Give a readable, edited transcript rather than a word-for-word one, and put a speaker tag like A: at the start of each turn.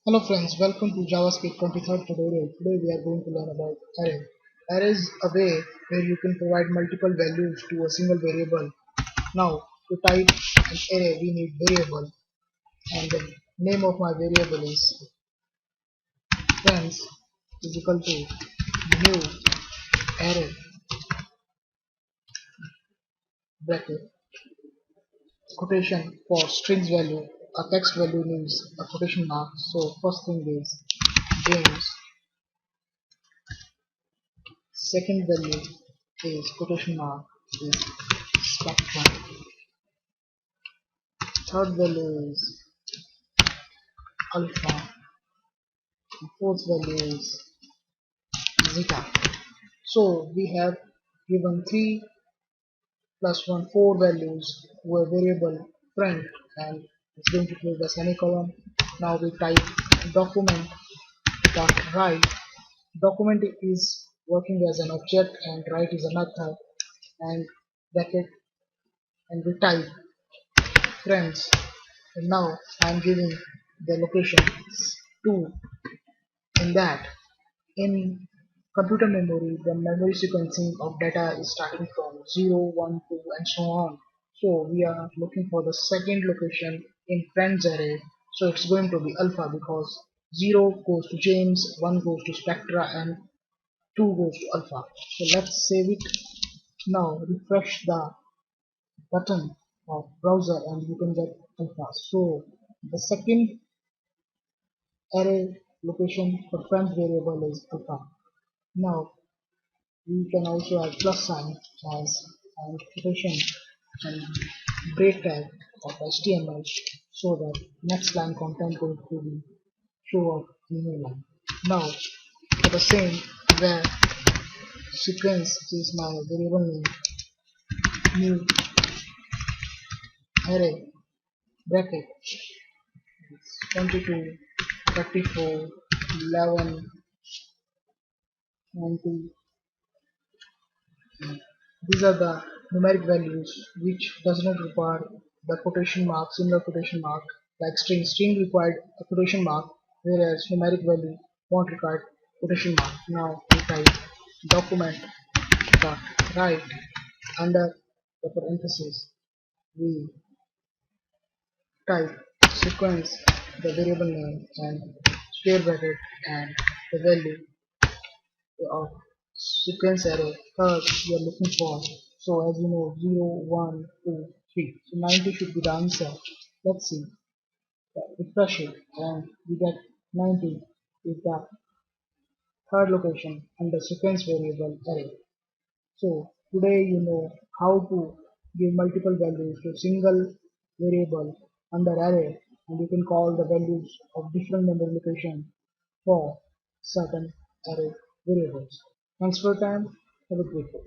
A: Hello friends, welcome to JavaScript 23rd tutorial. Today we are going to learn about array. Array is a way where you can provide multiple values to a single variable. Now to type an array we need variable, and the name of my variable is friends is equal to new array bracket quotation for strings value. A text value needs a quotation mark, so first thing is James, second value is quotation mark is spectrum, third value is alpha, and fourth value is zeta. So we have given 3 plus 1 4 values to a variable friend, and it's going to close the semicolon. Now we type document dot write. Document is working as an object and write is a method, and bracket, and we type friends, and now I'm giving the location 2. In that, in computer memory, the memory sequencing of data is starting from 0, 1, 2, and so on. So we are looking for the second location in friends array. So it's going to be alpha because 0 goes to James, 1 goes to Spectra, and 2 goes to alpha. So let's save it. Now refresh the button of browser and you can get alpha. So the second array location for friends variable is alpha. Now we can also add plus sign as and quotation and break tag of HTML so that next line content going to be show up in new line. Now for the same, where sequence is my variable name, new array bracket 22, 34, 11, 90. These are the numeric values which does not require the quotation mark, similar quotation mark, like string. String required a quotation mark, whereas numeric value won't require quotation mark. Now we type document dot write under the parenthesis. We type sequence, the variable name, and square bracket, and the value of sequence array third we are looking for. So as you know, 0, 1, 2, 3. So 90 should be the answer. Let's see. Refresh it and we get 90 is the third location under sequence variable array. So today you know how to give multiple values to single variable under array, and you can call the values of different memory location for certain array variables. Thanks for your time. Have a great day.